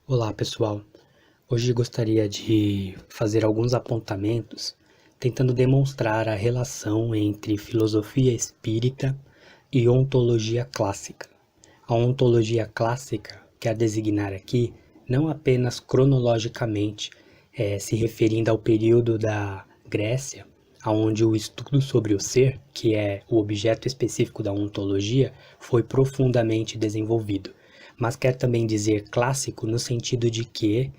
Olá, pessoal. Hoje gostaria de fazer alguns apontamentos tentando demonstrar a relação entre filosofia espírita e ontologia clássica. A ontologia clássica quer designar aqui não apenas cronologicamente, se referindo ao período da Grécia, onde o estudo sobre o ser, que é o objeto específico da ontologia, foi profundamente desenvolvido, mas quer também dizer clássico no sentido de que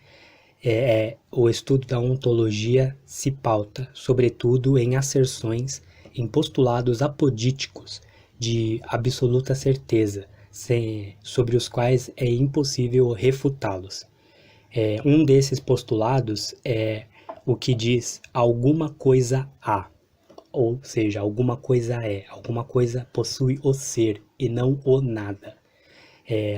o estudo da ontologia se pauta, sobretudo, em asserções, em postulados apodíticos de absoluta certeza, sobre os quais é impossível refutá-los. Um desses postulados é o que diz alguma coisa há, ou seja, alguma coisa é, alguma coisa possui o ser e não o nada.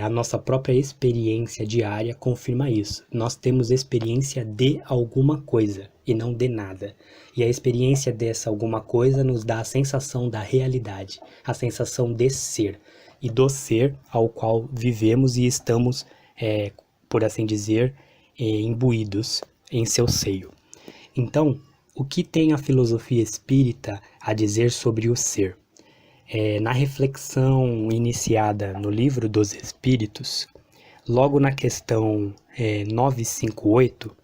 A nossa própria experiência diária confirma isso. Nós temos experiência de alguma coisa e não de nada. E a experiência dessa alguma coisa nos dá a sensação da realidade, a sensação de ser e do ser ao qual vivemos e estamos, por assim dizer, imbuídos em seu seio. Então, o que tem a filosofia espírita a dizer sobre o ser? Na reflexão iniciada no Livro dos Espíritos, logo na questão 958,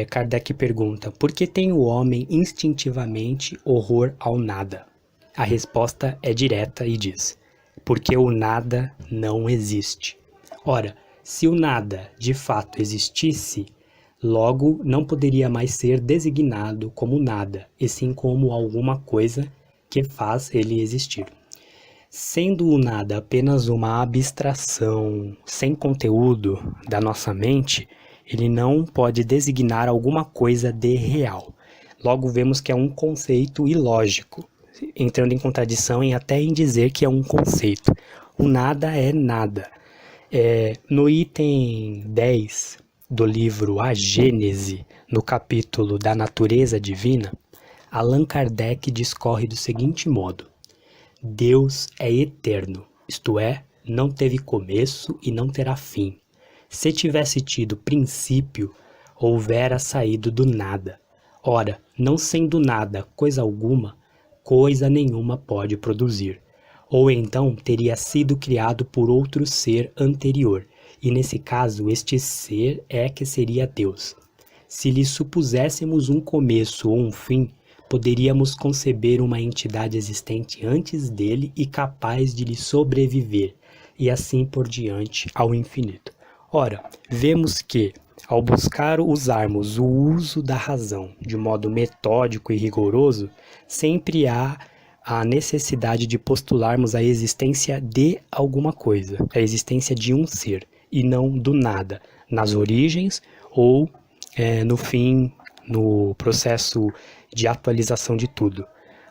Kardec pergunta: por que tem o homem instintivamente horror ao nada? A resposta é direta e diz: porque o nada não existe. Ora, se o nada de fato existisse, logo não poderia mais ser designado como nada, e sim como alguma coisa que faz ele existir. Sendo o nada apenas uma abstração sem conteúdo da nossa mente, ele não pode designar alguma coisa de real. Logo vemos que é um conceito ilógico, entrando em contradição até em dizer que é um conceito. O nada é nada. No item 10 do livro A Gênese, no capítulo da natureza divina, Allan Kardec discorre do seguinte modo: Deus é eterno, isto é, não teve começo e não terá fim. Se tivesse tido princípio, houvera saído do nada. Ora, não sendo nada coisa alguma, coisa nenhuma pode produzir. Ou então teria sido criado por outro ser anterior, e nesse caso este ser é que seria Deus. Se lhe supuséssemos um começo ou um fim, poderíamos conceber uma entidade existente antes dele e capaz de lhe sobreviver, e assim por diante ao infinito. Ora, vemos que, ao buscar usarmos o uso da razão de modo metódico e rigoroso, sempre há a necessidade de postularmos a existência de alguma coisa, a existência de um ser, e não do nada, nas origens ou no fim, no processo de atualização de tudo,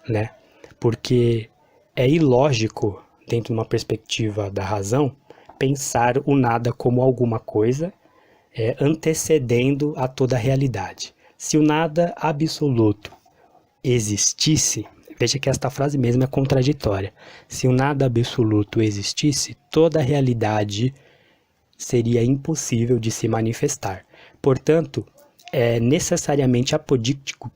né? Porque é ilógico, dentro de uma perspectiva da razão, pensar o nada como alguma coisa antecedendo a toda a realidade. Se o nada absoluto existisse, veja que esta frase mesmo é contraditória. Se o nada absoluto existisse, toda a realidade seria impossível de se manifestar. Portanto, é necessariamente apodíctico,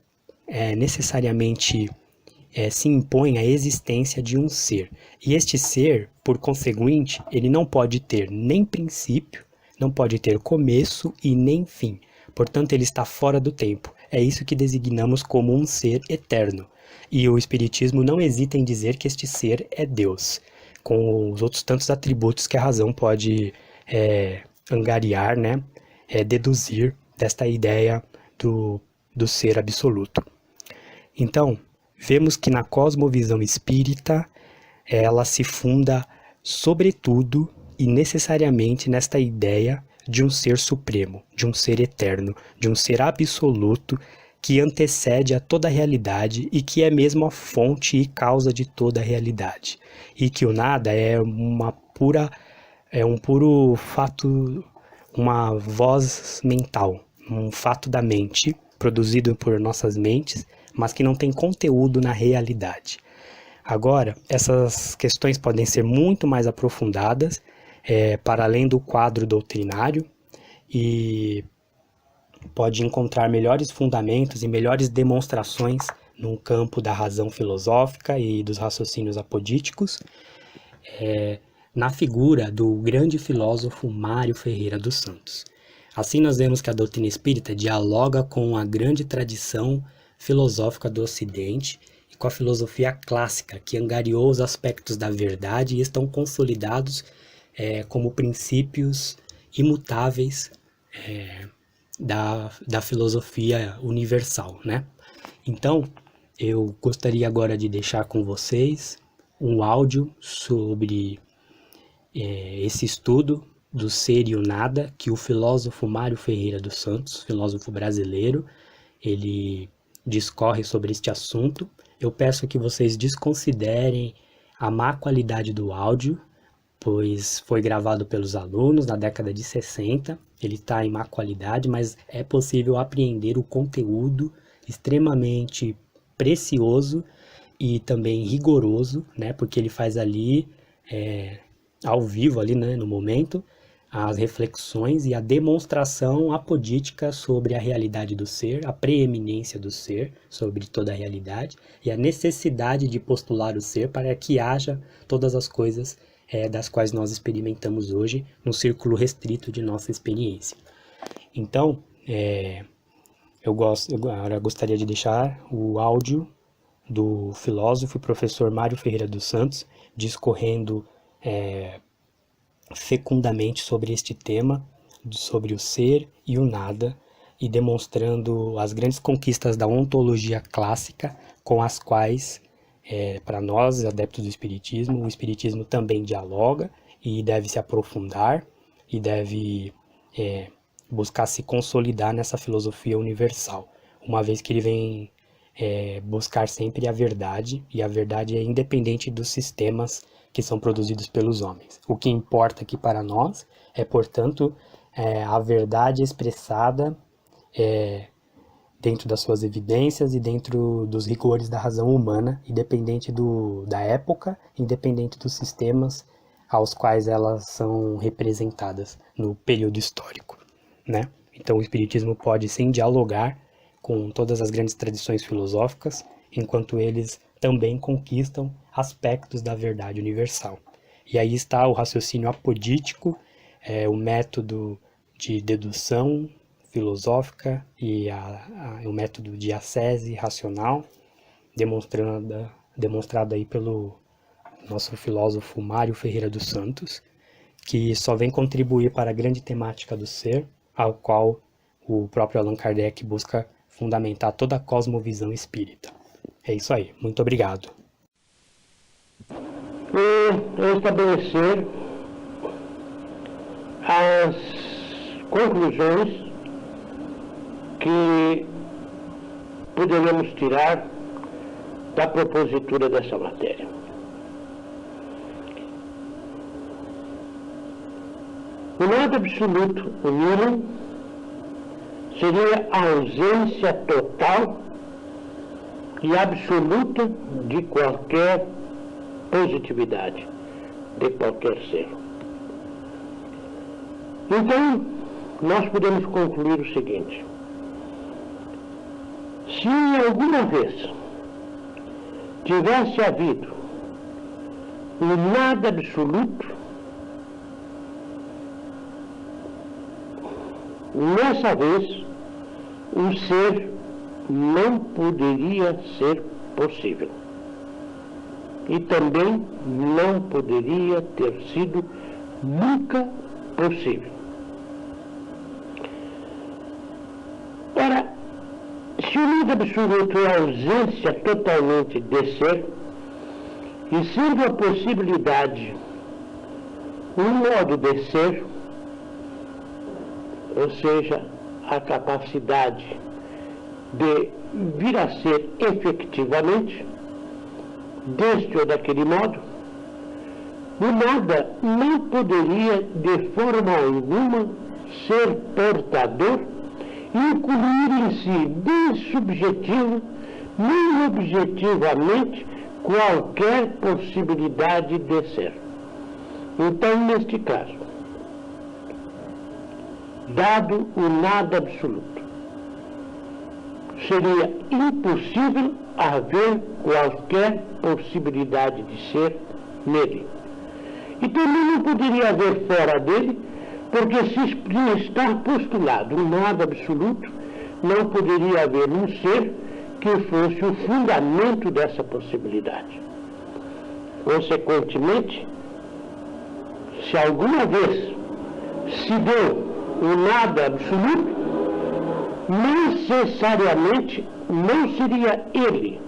se impõe a existência de um ser. E este ser, por conseguinte, ele não pode ter nem princípio, não pode ter começo e nem fim. Portanto, ele está fora do tempo. É isso que designamos como um ser eterno. E o Espiritismo não hesita em dizer que este ser é Deus, com os outros tantos atributos que a razão pode angariar, né? Deduzir desta ideia do ser absoluto. Então, vemos que na cosmovisão espírita, ela se funda sobretudo e necessariamente nesta ideia de um ser supremo, de um ser eterno, de um ser absoluto que antecede a toda a realidade e que é mesmo a fonte e causa de toda a realidade. E que o nada é um puro fato, uma voz mental, um fato da mente, produzido por nossas mentes, mas que não tem conteúdo na realidade. Agora, essas questões podem ser muito mais aprofundadas, para além do quadro doutrinário, e pode encontrar melhores fundamentos e melhores demonstrações no campo da razão filosófica e dos raciocínios apodíticos, na figura do grande filósofo Mário Ferreira dos Santos. Assim nós vemos que a doutrina espírita dialoga com a grande tradição filosófica do Ocidente e com a filosofia clássica, que angariou os aspectos da verdade e estão consolidados como princípios imutáveis da filosofia universal, né? Então, eu gostaria agora de deixar com vocês um áudio sobre esse estudo do ser e o nada, que o filósofo Mário Ferreira dos Santos, filósofo brasileiro, ele discorre sobre este assunto. Eu peço que vocês desconsiderem a má qualidade do áudio, pois foi gravado pelos alunos na década de 60, ele está em má qualidade, mas é possível apreender o conteúdo extremamente precioso e também rigoroso, né, porque ele faz ali, ao vivo, ali, né, no momento, as reflexões e a demonstração apodítica sobre a realidade do ser, a preeminência do ser sobre toda a realidade e a necessidade de postular o ser para que haja todas as coisas das quais nós experimentamos hoje no círculo restrito de nossa experiência. Então, eu agora gostaria de deixar o áudio do filósofo e professor Mário Ferreira dos Santos discorrendo fecundamente sobre este tema, sobre o ser e o nada, e demonstrando as grandes conquistas da ontologia clássica com as quais, para nós, adeptos do Espiritismo, o Espiritismo também dialoga e deve se aprofundar e deve buscar se consolidar nessa filosofia universal, uma vez que ele vem buscar sempre a verdade, e a verdade é independente dos sistemas que são produzidos pelos homens. O que importa aqui para nós é, portanto, a verdade expressada dentro das suas evidências e dentro dos rigores da razão humana, independente da época, independente dos sistemas aos quais elas são representadas no período histórico, né? Então o Espiritismo pode sim dialogar com todas as grandes tradições filosóficas, enquanto eles também conquistam aspectos da verdade universal. E aí está o raciocínio apodítico, o método de dedução filosófica e o método de ascese racional, demonstrado aí pelo nosso filósofo Mário Ferreira dos Santos, que só vem contribuir para a grande temática do ser, ao qual o próprio Allan Kardec busca fundamentar toda a cosmovisão espírita. É isso aí, muito obrigado. E estabelecer as conclusões que poderemos tirar da propositura dessa matéria. O nada absoluto, o nulo, seria a ausência total e absoluta de qualquer positividade, de qualquer ser. Então, nós podemos concluir o seguinte: se alguma vez tivesse havido um nada absoluto, nessa vez o ser não poderia ser possível. E também não poderia ter sido nunca possível. Ora, se o nada absoluto é a ausência totalmente de ser, e sendo a possibilidade um modo de ser, ou seja, a capacidade de vir a ser efetivamente, deste ou daquele modo, o nada não poderia de forma alguma ser portador e incluir em si, nem subjetivo, nem objetivamente, qualquer possibilidade de ser. Então, neste caso, dado o nada absoluto. Seria impossível haver qualquer possibilidade de ser nele. E também não poderia haver fora dele, porque se está postulado um nada absoluto, não poderia haver um ser que fosse o fundamento dessa possibilidade. Consequentemente, se alguma vez se deu o nada absoluto, necessariamente não seria ele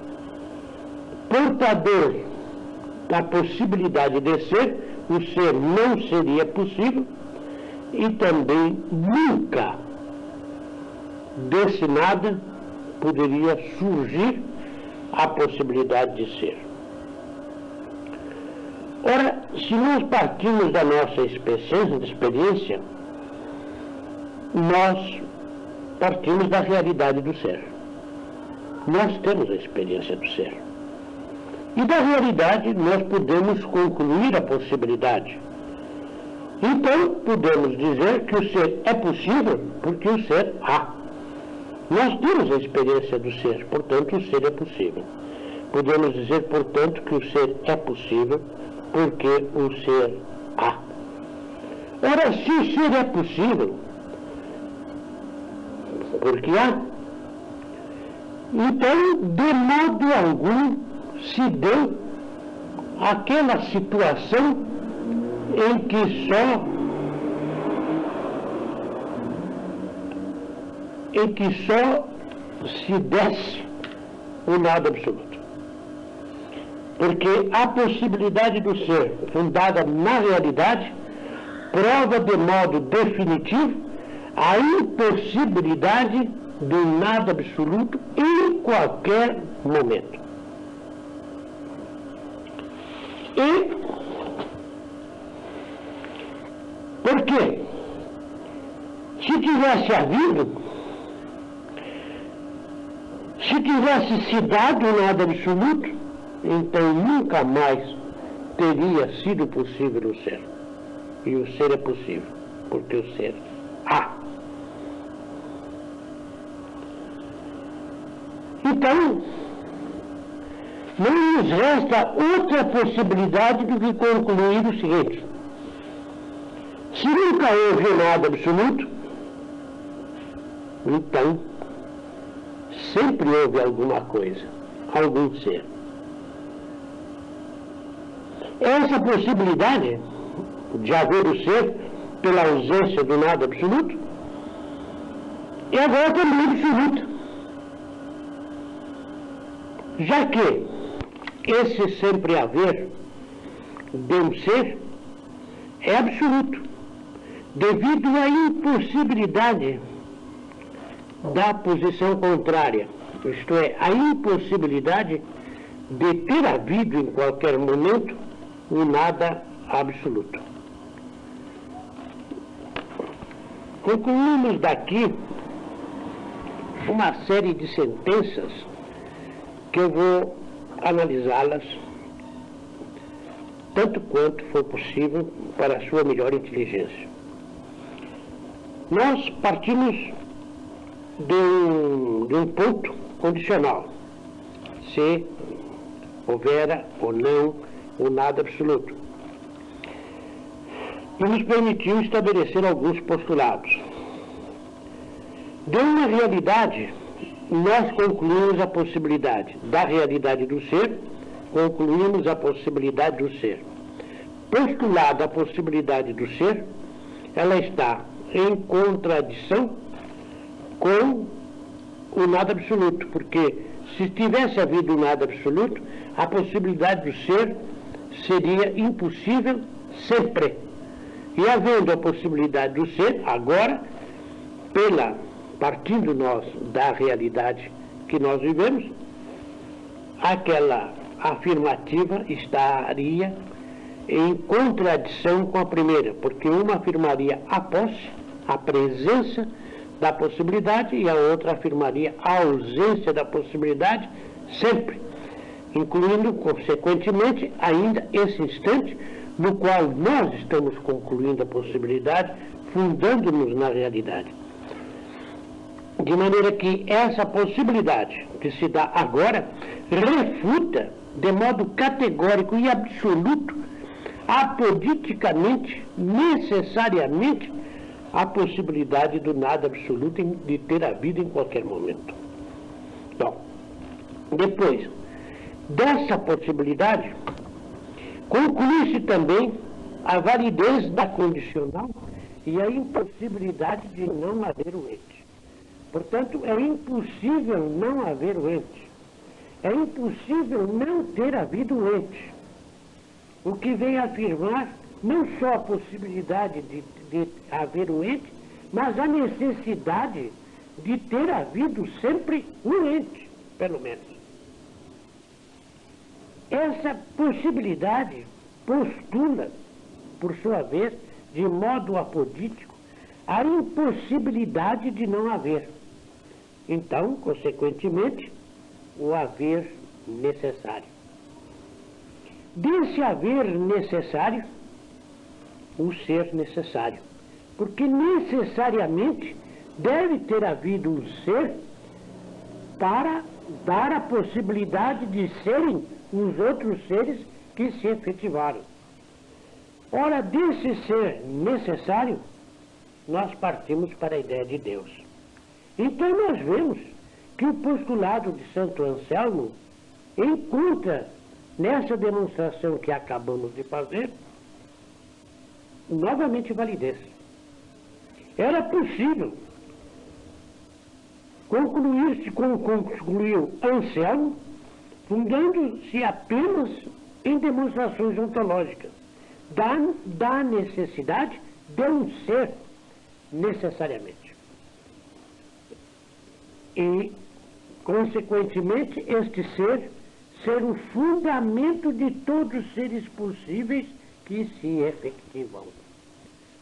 portador da possibilidade de ser, o ser não seria possível, e também nunca desse nada poderia surgir a possibilidade de ser. Ora, se nós partimos da nossa experiência, nós partimos da realidade do ser. Nós temos a experiência do ser. E da realidade nós podemos concluir a possibilidade. Então, podemos dizer que o ser é possível porque o ser há. Nós temos a experiência do ser, portanto, o ser é possível. Podemos dizer, portanto, que o ser é possível porque o ser há. Ora, se o ser é possível, porque há, então, de modo algum, se deu aquela situação em que só se desse o nada absoluto. Porque a possibilidade do ser fundada na realidade prova de modo definitivo a impossibilidade do nada absoluto em qualquer momento. E por quê? Se tivesse havido, se tivesse se dado o nada absoluto, então nunca mais teria sido possível o ser. E o ser é possível, porque o ser há. Então, não nos resta outra possibilidade do que concluir o seguinte: se nunca houve nada absoluto, então sempre houve alguma coisa, algum ser. Essa possibilidade de haver o ser pela ausência do nada absoluto é agora também absoluta. Já que esse sempre haver de um ser é absoluto, devido à impossibilidade da posição contrária, isto é, a impossibilidade de ter havido em qualquer momento o nada absoluto. Concluímos daqui uma série de sentenças que eu vou analisá-las tanto quanto for possível para a sua melhor inteligência. Nós partimos de um ponto condicional, se houvera ou não o nada absoluto, e nos permitiu estabelecer alguns postulados. De uma realidade, nós concluímos a possibilidade da realidade do ser, concluímos a possibilidade do ser. Postulada a possibilidade do ser, ela está em contradição com o nada absoluto, porque se tivesse havido o nada absoluto, a possibilidade do ser seria impossível sempre. E havendo a possibilidade do ser, agora, partindo nós da realidade que nós vivemos, aquela afirmativa estaria em contradição com a primeira, porque uma afirmaria a posse, a presença da possibilidade, e a outra afirmaria a ausência da possibilidade sempre, incluindo, consequentemente, ainda esse instante no qual nós estamos concluindo a possibilidade fundando-nos na realidade. De maneira que essa possibilidade que se dá agora refuta de modo categórico e absoluto, apoditicamente, necessariamente, a possibilidade do nada absoluto de ter a vida em qualquer momento. Então, depois dessa possibilidade, conclui-se também a validez da condicional e a impossibilidade de não haver o ente. Portanto, é impossível não haver o ente. É impossível não ter havido o ente. O que vem afirmar não só a possibilidade de haver o ente, mas a necessidade de ter havido sempre um ente, pelo menos. Essa possibilidade postula, por sua vez, de modo apodítico, a impossibilidade de não haver. Então, consequentemente, o haver necessário. Desse haver necessário, o ser necessário. Porque necessariamente deve ter havido um ser para dar a possibilidade de serem os outros seres que se efetivaram. Ora, desse ser necessário, nós partimos para a ideia de Deus. Então nós vemos que o postulado de Santo Anselmo encontra, nessa demonstração que acabamos de fazer, novamente validez. Era possível concluir-se como concluiu Anselmo, fundando-se apenas em demonstrações ontológicas da necessidade de um ser necessariamente. E, consequentemente, este ser o fundamento de todos os seres possíveis que se efetivam.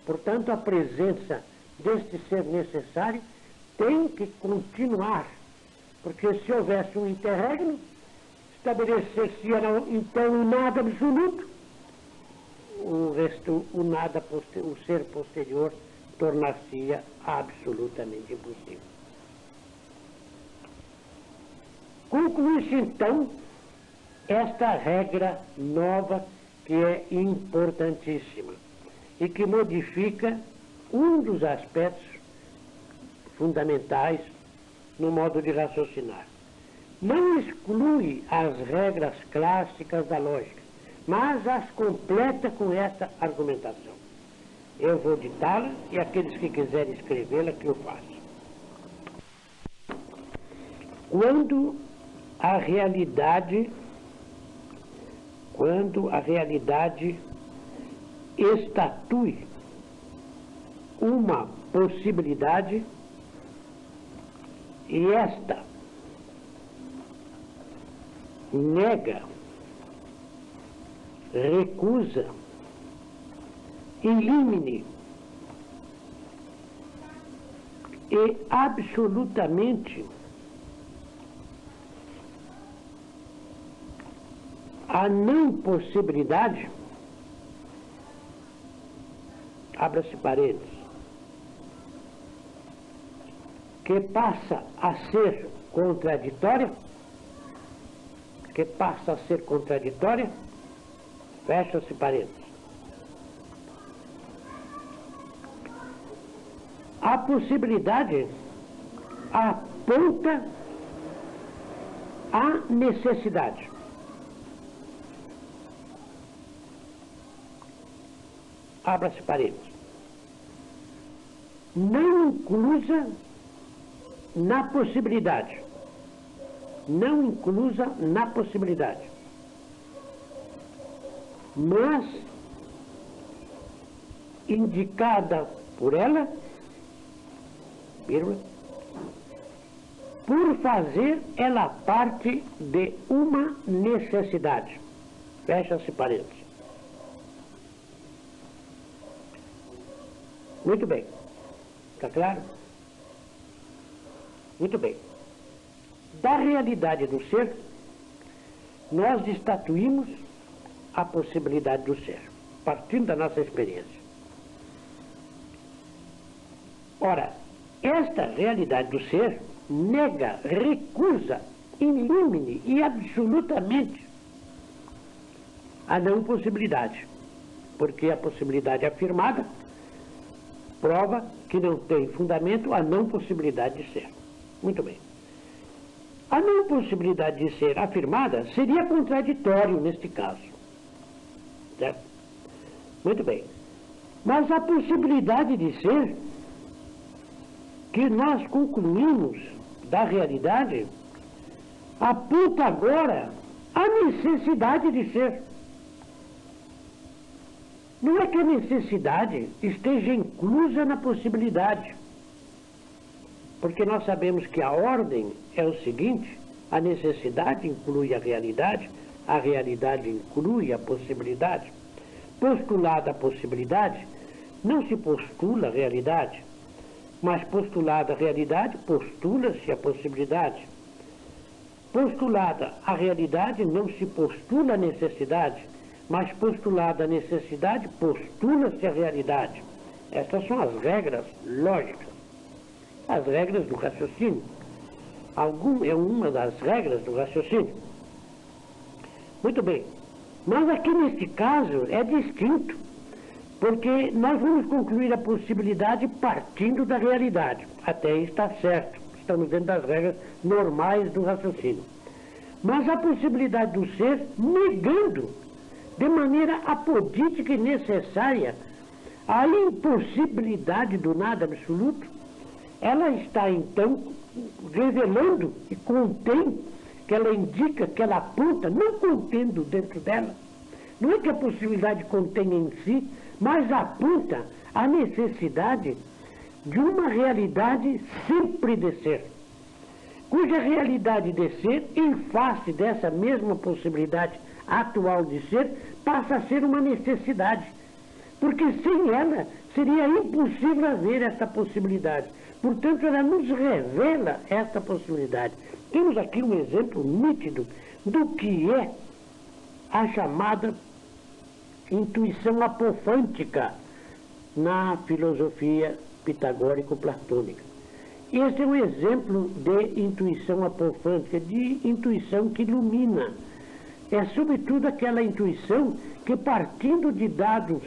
Portanto, a presença deste ser necessário tem que continuar, porque se houvesse um interregno, estabelecer-se-ia então o nada absoluto, o ser posterior tornar-se-ia absolutamente impossível. Conclui-se então esta regra nova que é importantíssima e que modifica um dos aspectos fundamentais no modo de raciocinar. Não exclui as regras clássicas da lógica, mas as completa com esta argumentação. Eu vou ditá-la e aqueles que quiserem escrevê-la que eu faço. Quando a realidade estatue uma possibilidade e esta nega, recusa, elimine e absolutamente a não possibilidade, abra-se parênteses, que passa a ser contraditória, fecha-se parênteses. A possibilidade aponta a necessidade. Abra-se parênteses. Não inclusa na possibilidade. Não inclusa na possibilidade. Mas indicada por ela, por fazer ela parte de uma necessidade. Fecha-se parênteses. Muito bem. Está claro? Muito bem. Da realidade do ser, nós estatuímos a possibilidade do ser, partindo da nossa experiência. Ora, esta realidade do ser nega, recusa, in limine e absolutamente a não possibilidade, porque a possibilidade afirmada prova que não tem fundamento a não possibilidade de ser. Muito bem. A não possibilidade de ser afirmada seria contraditório neste caso. Certo? Muito bem. Mas a possibilidade de ser que nós concluímos da realidade aponta agora a necessidade de ser. Não é que a necessidade esteja inclusa na possibilidade, porque nós sabemos que a ordem é o seguinte: a necessidade inclui a realidade inclui a possibilidade. Postulada a possibilidade, não se postula a realidade, mas postulada a realidade, postula-se a possibilidade. Postulada a realidade, não se postula a necessidade, mas postulada a necessidade, postula-se a realidade. Estas são as regras lógicas, as regras do raciocínio. É uma das regras do raciocínio. Muito bem, mas aqui neste caso é distinto, porque nós vamos concluir a possibilidade partindo da realidade. Até aí está certo, estamos dentro das regras normais do raciocínio. Mas a possibilidade do ser negando de maneira apodítica e necessária a impossibilidade do nada absoluto, ela está então revelando e contém, que ela indica, que ela aponta, não contendo dentro dela. Não é que a possibilidade contenha em si, mas aponta a necessidade de uma realidade sempre de ser, cuja realidade de ser, em face dessa mesma possibilidade atual de ser, passa a ser uma necessidade, porque sem ela seria impossível haver esta possibilidade. Portanto, ela nos revela esta possibilidade. Temos aqui um exemplo nítido do que é a chamada intuição apofântica na filosofia pitagórico-platônica. Este é um exemplo de intuição apofântica, de intuição que ilumina. É sobretudo aquela intuição que, partindo de dados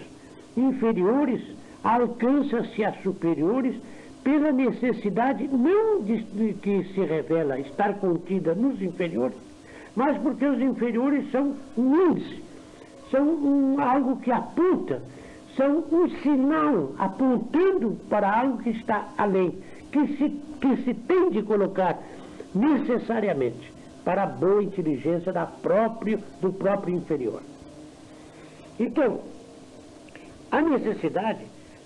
inferiores, alcança-se a superiores pela necessidade não de que se revela estar contida nos inferiores, mas porque os inferiores são um índice, são algo que aponta, são um sinal apontando para algo que está além, que se tem de colocar necessariamente para a boa inteligência do próprio inferior. Então, a necessidade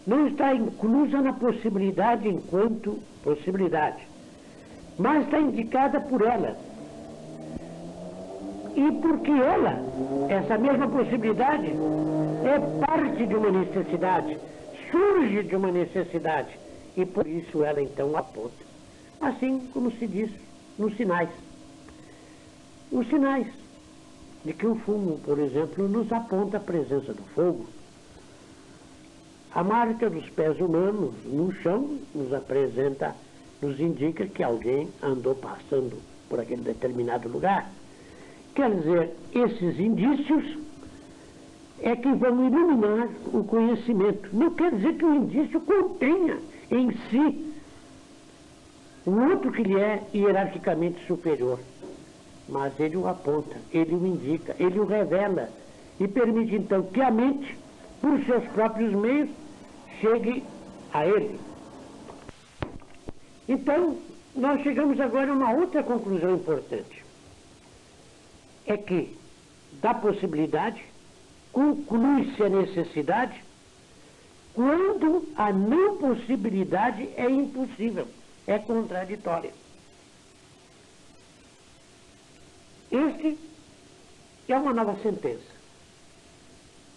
não está inclusa na possibilidade enquanto possibilidade, mas está indicada por ela. E porque ela, essa mesma possibilidade, é parte de uma necessidade, surge de uma necessidade, e por isso ela então aponta. Assim como se diz nos sinais. Os sinais de que o fumo, por exemplo, nos aponta a presença do fogo. A marca dos pés humanos no chão nos indica que alguém andou passando por aquele determinado lugar. Quer dizer, esses indícios é que vão iluminar o conhecimento. Não quer dizer que o indício contenha em si um outro que lhe é hierarquicamente superior. Mas ele o aponta, ele o indica, ele o revela e permite então que a mente, por seus próprios meios, chegue a ele. Então, nós chegamos agora a uma outra conclusão importante. É que, da possibilidade, conclui-se a necessidade quando a não possibilidade é impossível, é contraditória. Este é uma nova sentença,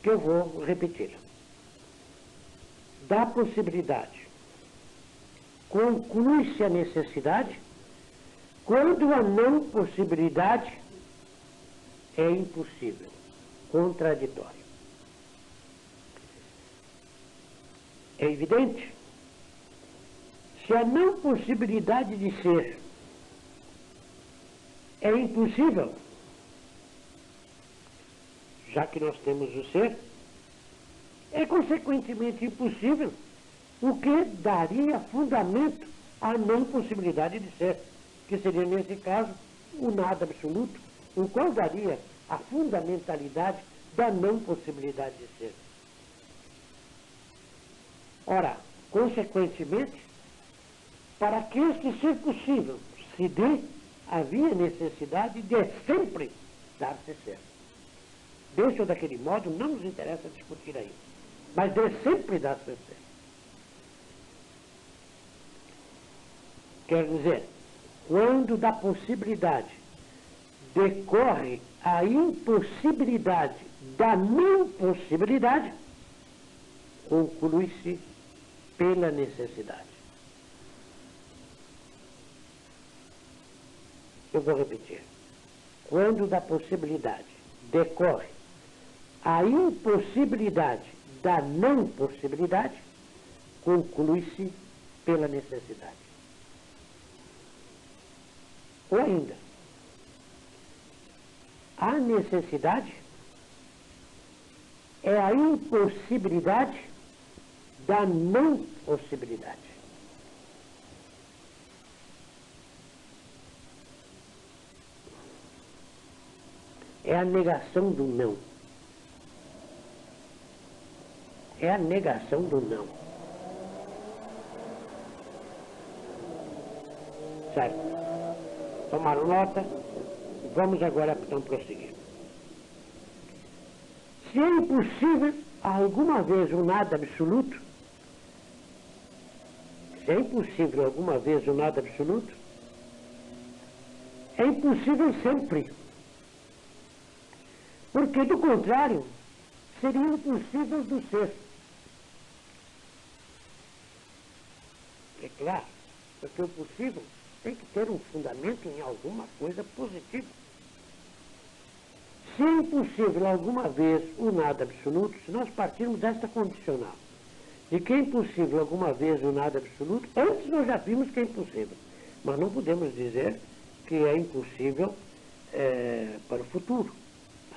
que eu vou repetir. Da possibilidade, conclui-se a necessidade quando a não possibilidade é impossível, contraditório. É evidente Se a não possibilidade de ser é impossível, já que nós temos o ser, é consequentemente impossível, o que daria fundamento à não possibilidade de ser, que seria, nesse caso, o nada absoluto, o qual daria a fundamentalidade da não possibilidade de ser. Ora, consequentemente, para que este ser possível se dê, havia necessidade de sempre dar-se ser. Desse ou daquele modo, não nos interessa discutir aí, mas de sempre dar-se ser. Quer dizer, quando da possibilidade decorre a impossibilidade da não possibilidade, conclui-se pela necessidade. Eu vou repetir. Quando da possibilidade decorre a impossibilidade da não possibilidade, conclui-se pela necessidade. Ou ainda, a necessidade é a impossibilidade da não possibilidade. É a negação do não. É a negação do não. Certo? Tomaram nota? Vamos agora, então, prosseguir. Se é impossível alguma vez o nada absoluto, se é impossível alguma vez o nada absoluto, é impossível sempre. Porque, do contrário, seria impossível do ser. É claro, porque o possível tem que ter um fundamento em alguma coisa positiva. Se é impossível alguma vez o nada absoluto, se nós partirmos desta condicional, de que é impossível alguma vez o nada absoluto, antes nós já vimos que é impossível, mas não podemos dizer que é impossível para o futuro.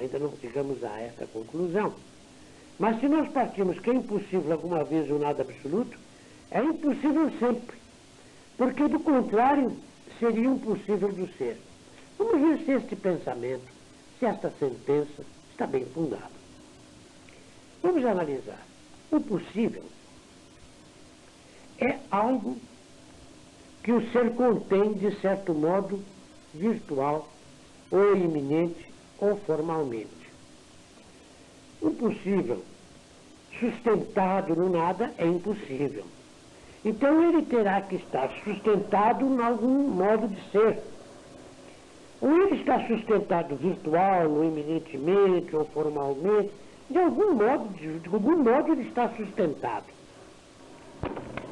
Ainda não chegamos a esta conclusão. Mas se nós partimos que é impossível alguma vez o nada absoluto, é impossível sempre, porque do contrário seria impossível do ser. Vamos ver se este pensamento, se esta sentença está bem fundada. Vamos analisar. O possível é algo que o ser contém de certo modo virtual ou iminente ou formalmente. O possível sustentado no nada é impossível. Então ele terá que estar sustentado em algum modo de ser. Ou ele está sustentado virtual, ou iminentemente, ou formalmente, de algum modo ele está sustentado.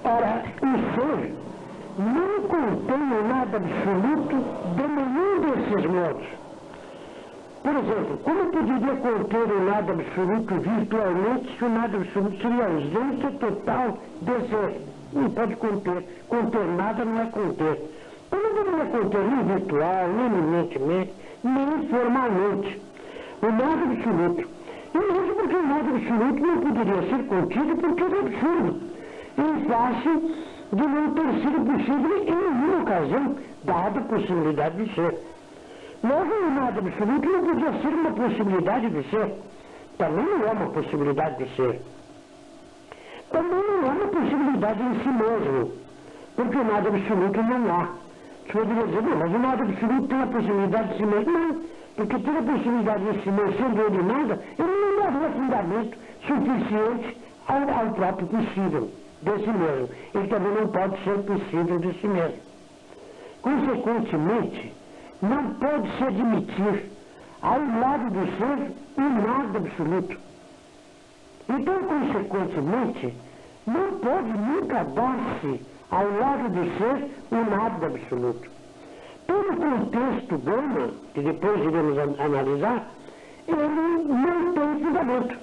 Ora, o ser não contém o nada absoluto de nenhum desses modos. Por exemplo, como poderia conter o nada absoluto virtualmente se o nada absoluto seria a ausência total de ser? Não pode conter. Conter nada não é conter. Então não deveria conter nem virtual, nem iminentemente, nem formalmente. O nada absoluto. E mesmo porque o nada absoluto não poderia ser contido porque é absurdo. Em face de não ter sido possível em nenhuma ocasião, dada a possibilidade de ser. Logo, o nada absoluto não podia ser uma possibilidade de ser. Também não é uma possibilidade de ser. Também não é uma possibilidade em si mesmo, porque o nada absoluto não há. Você poderia dizer, não, mas o nada absoluto tem a possibilidade de si mesmo. Não, porque ter a possibilidade de si mesmo, sendo ele nada, ele não daria fundamento suficiente ao próprio possível de si mesmo. Ele também não pode ser possível de si mesmo. Consequentemente, não pode se admitir ao lado do ser o nada absoluto. Então, consequentemente, não pode nunca dar-se ao lado do ser o nada absoluto. Todo o contexto Gama, que depois iremos analisar, ele não tem fundamento.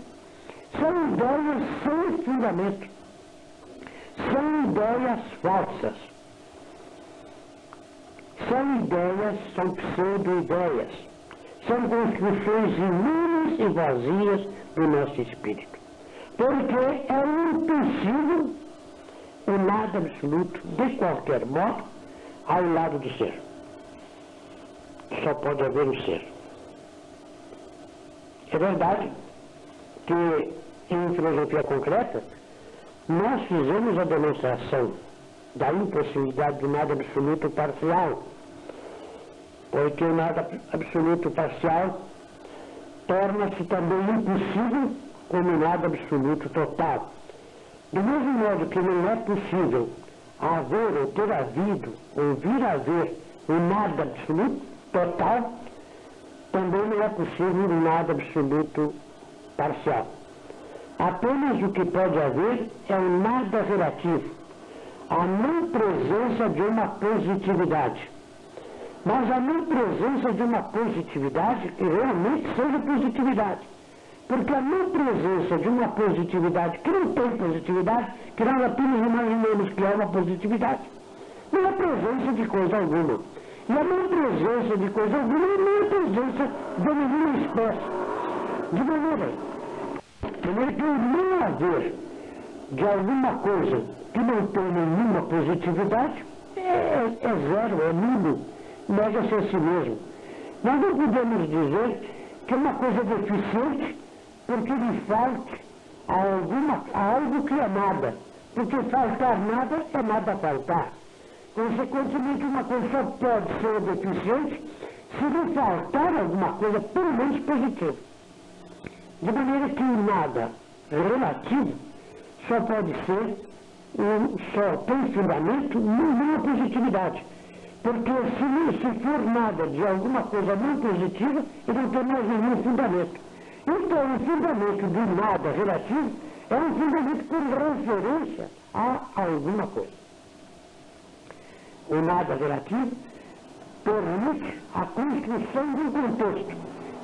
São ideias sem fundamento. São ideias falsas. São pseudo-ideias. São construções inúmeras e vazias do nosso espírito. Porque é impossível o nada absoluto, de qualquer modo, ao lado do ser. Só pode haver o ser. É verdade que, em filosofia concreta, nós fizemos a demonstração da impossibilidade do nada absoluto parcial, porque o nada absoluto parcial torna-se também impossível como o nada absoluto total. Do mesmo modo que não é possível haver ou ter havido ou vir a haver o nada absoluto total, também não é possível o nada absoluto parcial. Apenas o que pode haver é o nada relativo, a não presença de uma positividade. Mas a não presença de uma positividade que realmente seja positividade. Porque a não presença de uma positividade que não tem positividade, que nós apenas imaginamos que é uma positividade, não é presença de coisa alguma. E a não presença de coisa alguma não é presença de nenhuma espécie. De maneira que o não haver de alguma coisa que não tem nenhuma positividade é zero, é nulo, nega-se a si mesmo. Nós não podemos dizer que é uma coisa deficiente porque lhe falte a algo que é nada. Porque faltar nada é nada faltar. Consequentemente, uma coisa só pode ser deficiente se lhe faltar alguma coisa, pelo menos positiva. De maneira que o nada relativo só pode ser, só tem fundamento numa positividade. Porque se for nada de alguma coisa não positiva, ele não tem mais nenhum fundamento. Então, o fundamento do nada relativo é um fundamento por referência a alguma coisa. O nada relativo permite a construção de um contexto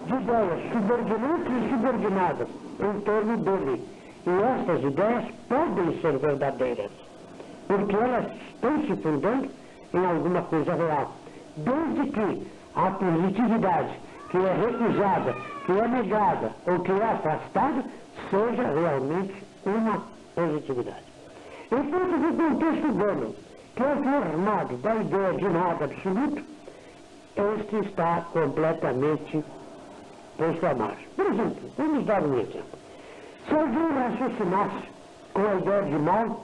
de ideias subordinantes e subordinadas em torno dele. E essas ideias podem ser verdadeiras, porque elas estão se fundando em alguma coisa real. Desde que a positividade que é recusada, que é negada ou que é afastada, seja realmente uma positividade. Enquanto que o contexto humano, que é formado da ideia de nada absoluto, este está completamente posto à margem. Por exemplo, vamos dar um exemplo. Se alguém raciocinasse com a ideia de mal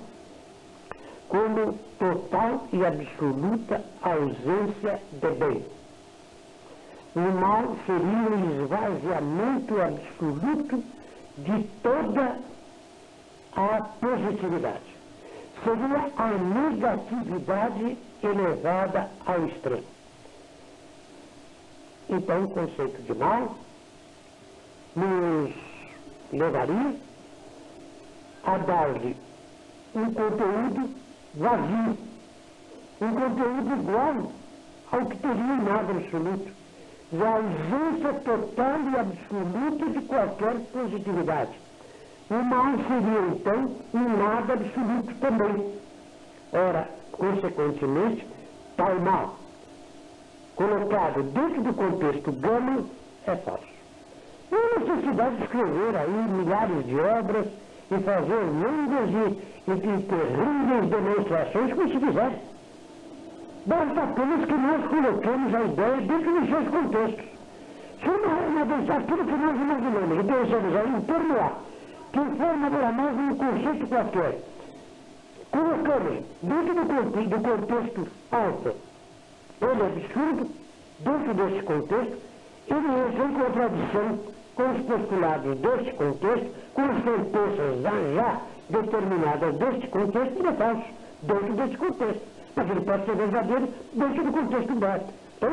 como total e absoluta ausência de bem, o mal seria um esvaziamento absoluto de toda a positividade. Seria a negatividade elevada ao extremo. Então, o conceito de mal nos levaria a dar-lhe um conteúdo vazio, um conteúdo igual ao que teria o nada absoluto, a ausência total e absoluta de qualquer positividade. O mal seria, então, um nada absoluto também. Ora, consequentemente, tal mal, colocado dentro do contexto gama, é falso. Não há necessidade de escrever aí milhares de obras e fazer longas e terríveis demonstrações como se fizer. Basta apenas que nós coloquemos a ideia dentro dos seus contextos. Se aquilo que nós imaginamos e pensamos aí em torno lá, que forma para nós um conceito qualquer, colocamos dentro do contexto alfa, ele é absurdo, dentro desse contexto, ele entra em contradição com os postulados deste contexto, com as sentenças já determinadas deste contexto, ele é falso, dentro desse contexto. Mas ele pode ser verdadeiro dentro do contexto beta. Então,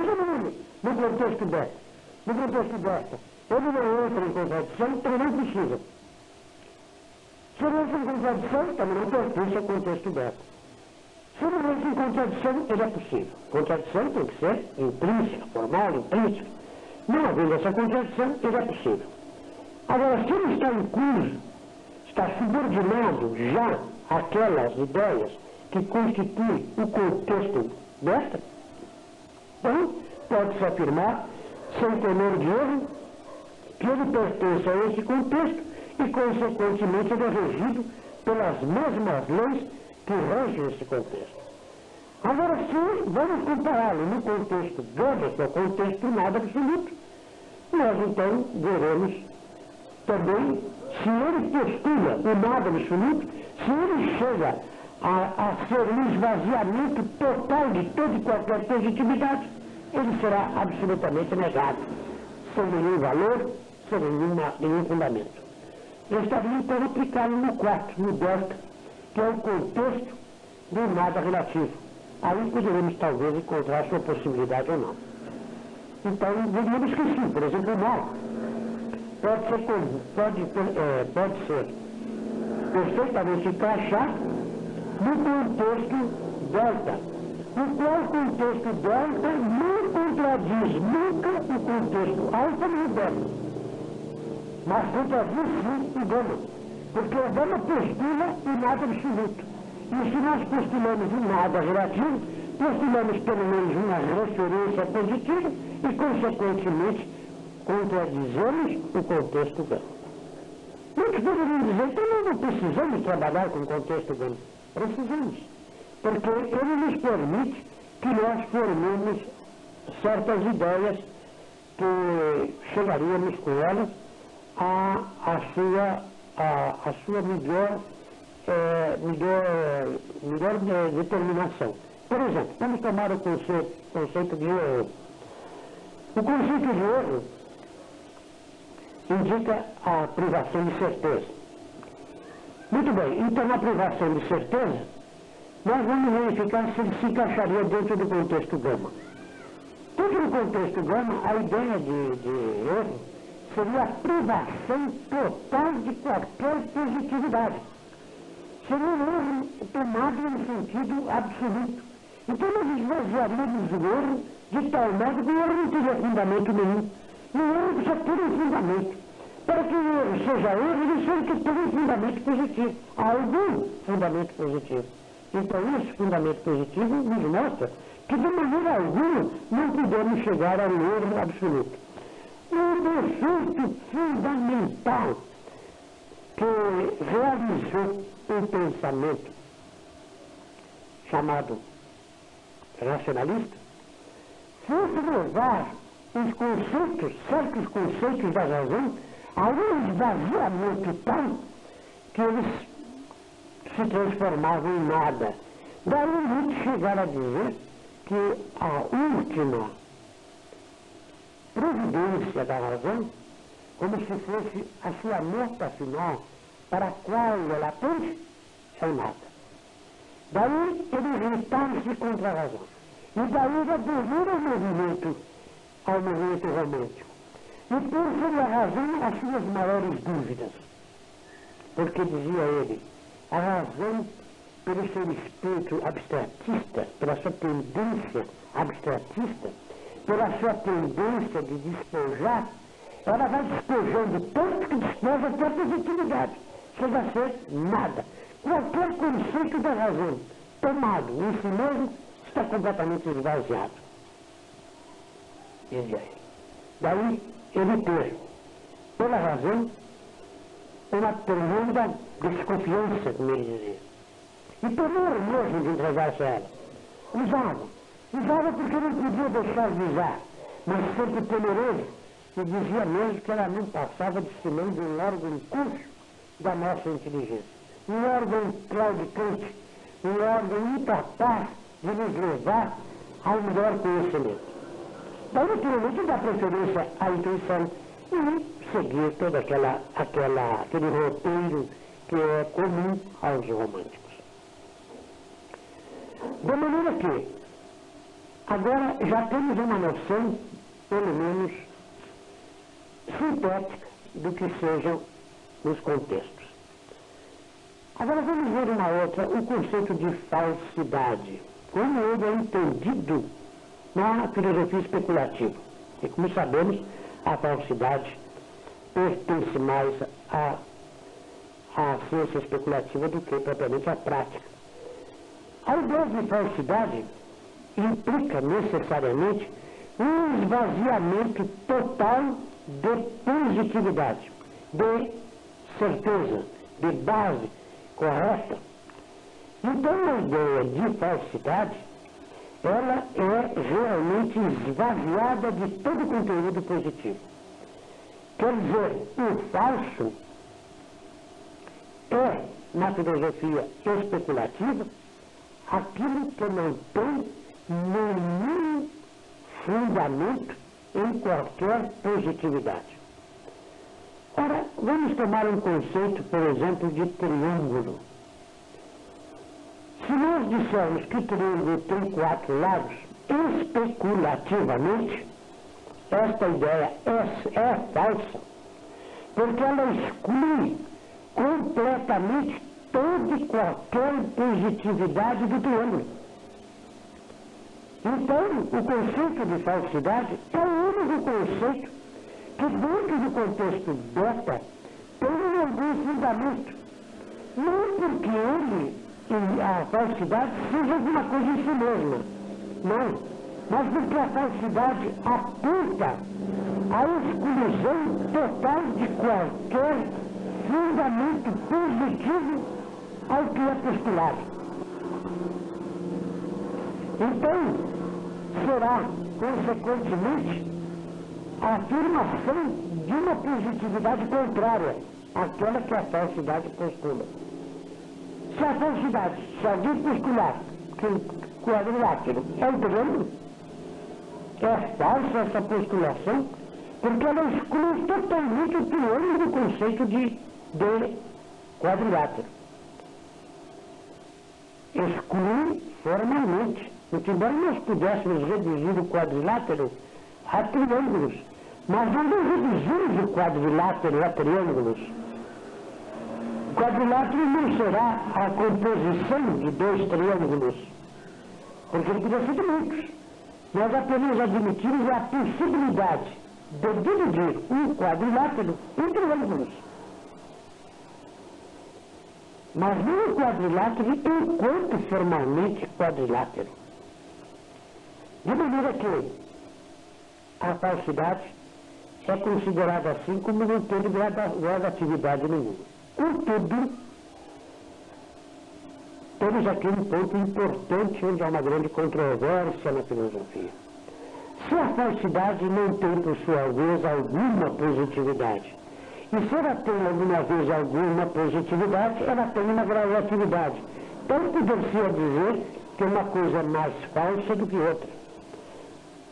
no contexto beta. No contexto beta, ele não entra em contradição, ele não precisa. Se ele entra em contradição, também não pertence ao contexto beta. Se ele entra em contradição, ele é possível. Contradição tem que ser intrínseca, formal, intrínseca. Não havendo essa contradição, ele é possível. Agora, se ele está incluso, está subordinado já àquelas ideias que constitui o contexto desta, então pode-se afirmar, sem temor de erro, que ele pertence a esse contexto e, consequentemente, ele é regido pelas mesmas leis que regem esse contexto. Agora, se vamos compará-lo no contexto Gama, que é o contexto nada absoluto, nós então veremos também se ele postula o nada absoluto, se ele chega a ser um esvaziamento total de toda e qualquer positividade, ele será absolutamente negado, sem nenhum valor, sem nenhum fundamento. Eu estaria então aplicando no quarto, no delta, que é o contexto do nada relativo. Aí poderemos talvez encontrar sua possibilidade ou não. Então, diríamos que sim, por exemplo, o mal pode ser perfeitamente encaixado no contexto delta, o qual contexto delta não contradiz nunca o contexto alfa nem o beta, mas contradiz sim o gama, porque o gama postula o nada absoluto. E se nós postulamos o nada relativo, postulamos pelo menos uma referência positiva e, consequentemente, contradizemos o contexto gama. Muitos poderiam dizer, então nós não precisamos trabalhar com o contexto gama. Precisamos, porque ele nos permite que nós formemos certas ideias que chegaríamos com elas à sua melhor determinação. Por exemplo, vamos tomar o conceito de erro. O conceito de erro indica a privação de certeza. Muito bem, então na privação de certeza, nós vamos verificar se ele se encaixaria dentro do contexto gama. Dentro do contexto gama, a ideia de erro seria a privação total de qualquer positividade. Seria um erro tomado no sentido absoluto. Então nós esvaziaríamos o erro de tal modo que o erro não teria fundamento nenhum. O erro só tem um fundamento. Para que o erro seja erro, ele tem que ter um fundamento positivo. Algum fundamento positivo. Então esse fundamento positivo nos mostra que de maneira alguma não podemos chegar ao erro absoluto. Um defeito fundamental que realizou um pensamento chamado racionalista foi levar os conceitos, certos conceitos da razão, a um esvaziamento tal que eles se transformavam em nada. Daí muitos chegaram a dizer que a última providência da razão, como se fosse a sua meta final, para a qual ela tende, é o nada. Daí ele irritar-se contra a razão. E daí ele aderir ao movimento romântico. E por sobre a razão as suas maiores dúvidas. Porque dizia ele, a razão, pelo seu espírito abstratista, pela sua tendência abstratista, pela sua tendência de despojar, ela vai despojando tanto que despoja até a positividade. Chega a ser nada. Qualquer conceito da razão tomado em si mesmo está completamente esvaziado. Dizia ele. Daí ele ter, pela razão, uma tremenda desconfiança, como ele dizia. E temor mesmo de entregar-se a ela. Usava porque não podia deixar de usar, mas sempre temeroso, e dizia mesmo que ela não passava de senão de um órgão curso da nossa inteligência. Um órgão claudicante, um órgão incapaz de nos levar ao melhor conhecimento. Daí, naturalmente, dá preferência à intuição e seguir todo aquele roteiro que é comum aos românticos. De maneira que, agora já temos uma noção, pelo menos, sintética do que sejam os contextos. Agora vamos ver uma outra, o conceito de falsidade. Como ele é entendido na filosofia especulativa. E como sabemos, a falsidade pertence mais à ciência especulativa do que propriamente à prática. A ideia de falsidade implica necessariamente um esvaziamento total de positividade, de certeza, de base correta. Então, a ideia de falsidade, ela é realmente esvaziada de todo o conteúdo positivo. Quer dizer, o falso é, na filosofia especulativa, aquilo que não tem nenhum fundamento em qualquer positividade. Ora, vamos tomar um conceito, por exemplo, de triângulo. Se nós dissermos que o triângulo tem 4 lados, especulativamente, esta ideia é falsa, porque ela exclui completamente toda e qualquer positividade do triângulo. Então, o conceito de falsidade é o único conceito que, dentro do contexto beta, tem algum fundamento. Não porque a falsidade seja alguma coisa em si mesma, não, mas porque a falsidade aponta a exclusão total de qualquer fundamento positivo ao que é postulado. Então, será, consequentemente, a afirmação de uma positividade contrária àquela que a falsidade postula. Se a falsidade, se alguém postular que o quadrilátero é um triângulo, é falsa essa postulação, porque ela exclui totalmente o triângulo do conceito de quadrilátero. Exclui formalmente. Porque embora nós pudéssemos reduzir o quadrilátero a triângulos, mas nós não reduzimos o quadrilátero a triângulos. O quadrilátero não será a composição de 2 triângulos, porque ele podia ser de muitos. Nós apenas admitimos a possibilidade de dividir um quadrilátero em triângulos. Mas não o quadrilátero enquanto formalmente quadrilátero. De maneira que a falsidade é considerada assim como não tendo gradatividade nenhuma. Contudo, temos aqui um ponto importante onde há uma grande controvérsia na filosofia. Se a falsidade não tem, por sua vez, alguma positividade, e se ela tem alguma vez alguma positividade, ela tem uma gradatividade. Então, poderia dizer que uma coisa é mais falsa do que outra.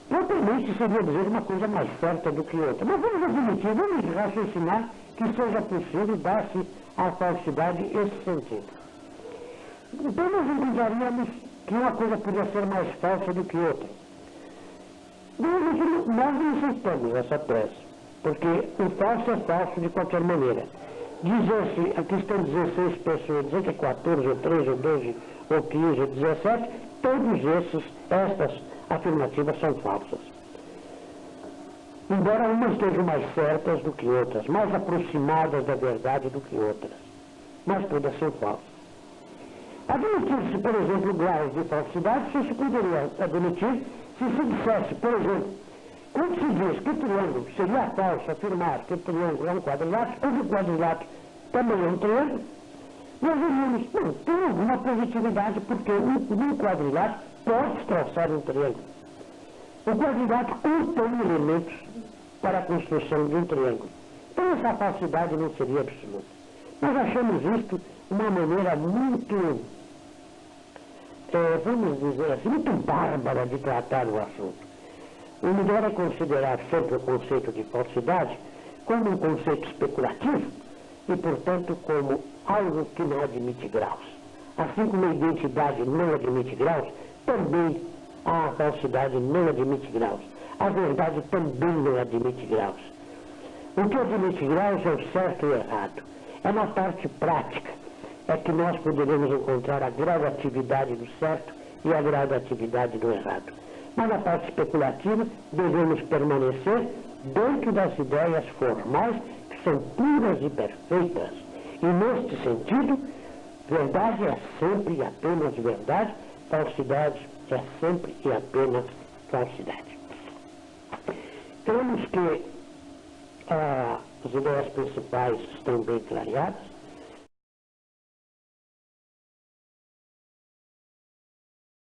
Propriamente seria dizer uma coisa mais certa do que outra. Mas vamos admitir, vamos raciocinar que seja possível dar-se à falsidade esse sentido. Então nós encontraríamos que uma coisa podia ser mais falsa do que outra. Nós não aceitamos essa tese, porque o falso é falso de qualquer maneira. Dizer-se, aqui estão 16 pessoas, dizer que é 14, ou 13, ou 12, ou 15, ou 17, todos estas afirmativas são falsas. Embora umas estejam mais certas do que outras, mais aproximadas da verdade do que outras, mas todas são falsas. Admitir-se, por exemplo, graus de falsidade, se se poderia admitir se se dissesse, por exemplo, quando se diz que o triângulo seria falso afirmar que o triângulo é um quadrilátero, ou que o quadrilátero também é um triângulo, nós diríamos, não, tem alguma positividade, porque um quadrilátero pode traçar um triângulo. O quadrilátero contém elementos para a construção de um triângulo. Então essa falsidade não seria absoluta. Nós achamos isto uma maneira muito, vamos dizer assim, muito bárbara de tratar o assunto. O melhor é considerar sempre o conceito de falsidade como um conceito especulativo e, portanto, como algo que não admite graus. Assim como a identidade não admite graus, também a falsidade não admite graus. A verdade também não admite graus. O que admite graus é o certo e o errado. É na parte prática é que nós poderemos encontrar a gradatividade do certo e a gradatividade do errado. Mas na parte especulativa devemos permanecer dentro das ideias formais que são puras e perfeitas. E neste sentido, Verdade é sempre e apenas verdade, falsidade é sempre e apenas falsidade. Cremos que as ideias principais estão bem clareadas.